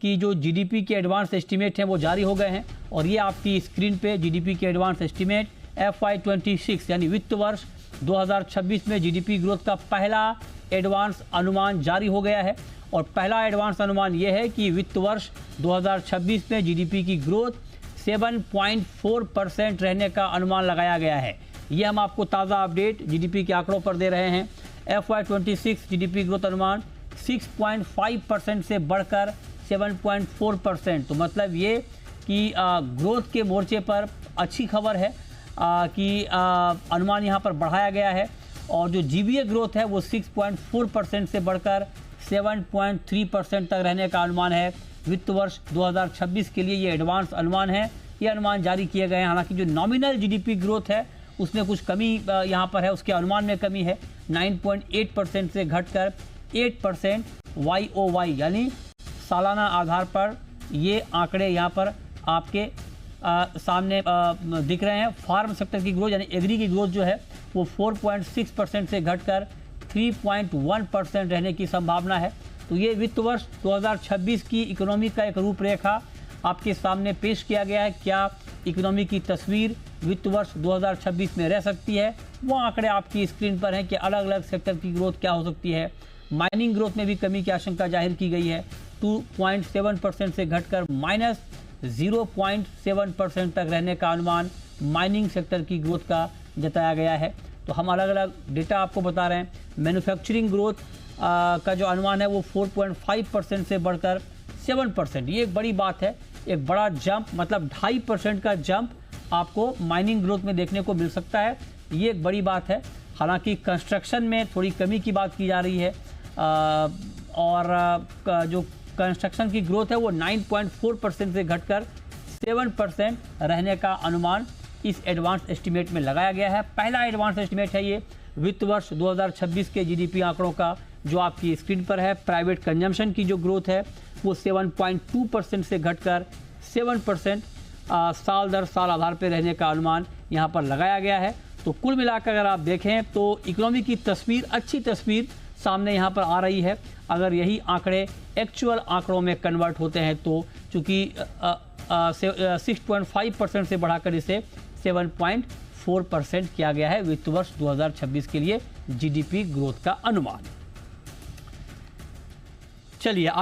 की जो जीडीपी के एडवांस एस्टीमेट हैं वो जारी हो गए हैं और ये आपकी स्क्रीन पे जीडीपी के एडवांस एस्टीमेट FY26 यानी वित्त वर्ष 2026 में जीडीपी ग्रोथ का पहला एडवांस अनुमान जारी हो गया है। और पहला एडवांस अनुमान ये है कि वित्त वर्ष 2026 में जीडीपी की ग्रोथ 7.4% रहने का अनुमान लगाया गया है। ये हम आपको ताज़ा अपडेट जीडीपी के आंकड़ों पर दे रहे हैं। FY26 जीडीपी ग्रोथ अनुमान 6.5% से बढ़कर 7.4%। तो मतलब ये कि ग्रोथ के मोर्चे पर अच्छी खबर है कि अनुमान यहाँ पर बढ़ाया गया है और जो जीवीए ग्रोथ है वो 6.4% से बढ़कर 7.3% तक रहने का अनुमान है। वित्त वर्ष 2026 के लिए ये एडवांस अनुमान है, ये अनुमान जारी किए गए हैं। हालांकि जो नॉमिनल जीडीपी ग्रोथ है उसमें कुछ कमी यहाँ पर है, उसके अनुमान में कमी है। 9.8% से घटकर 8% YOY यानी सालाना आधार पर ये आंकड़े यहाँ पर आपके सामने दिख रहे हैं। फार्म सेक्टर की ग्रोथ यानी एग्री की ग्रोथ जो है वो 4.6% से घटकर 3.1% रहने की संभावना है। तो ये वित्त वर्ष 2026 की इकोनॉमी का एक रूपरेखा आपके सामने पेश किया गया है। क्या इकोनॉमी की तस्वीर वित्त वर्ष 2026 में रह सकती है, वो आंकड़े आपकी स्क्रीन पर हैं कि अलग अलग सेक्टर की ग्रोथ क्या हो सकती है। माइनिंग ग्रोथ में भी कमी की आशंका जाहिर की गई है, 2.7% से घटकर -0.7% तक रहने का अनुमान माइनिंग सेक्टर की ग्रोथ का जताया गया है। तो हम अलग अलग डेटा आपको बता रहे हैं। मैन्युफैक्चरिंग ग्रोथ का जो अनुमान है वो 4.5% से बढ़कर 7%। ये एक बड़ी बात है, एक बड़ा जंप, मतलब 2.5% का जंप आपको माइनिंग ग्रोथ में देखने को मिल सकता है। ये एक बड़ी बात है। हालांकि कंस्ट्रक्शन में थोड़ी कमी की बात की जा रही है और जो कंस्ट्रक्शन की ग्रोथ है वो 9.4% से घटकर 7% रहने का अनुमान इस एडवांस एस्टीमेट में लगाया गया है। पहला एडवांस एस्टीमेट है ये वित्त वर्ष 2026 के जीडीपी आंकड़ों का जो आपकी स्क्रीन पर है। प्राइवेट कंजम्पशन की जो ग्रोथ है वो 7.2% से घटकर 7% साल दर साल आधार पर रहने का अनुमान यहाँ पर लगाया गया है। तो कुल मिलाकर अगर आप देखें तो इकोनॉमी की तस्वीर, अच्छी तस्वीर सामने यहाँ पर आ रही है। अगर यही आंकड़े एक्चुअल आंकड़ों में कन्वर्ट होते हैं तो चूँकि 6.5% से बढ़ाकर इसे 7.4% किया गया है वित्त वर्ष 2026 के लिए जीडीपी ग्रोथ का अनुमान। चलिए आगे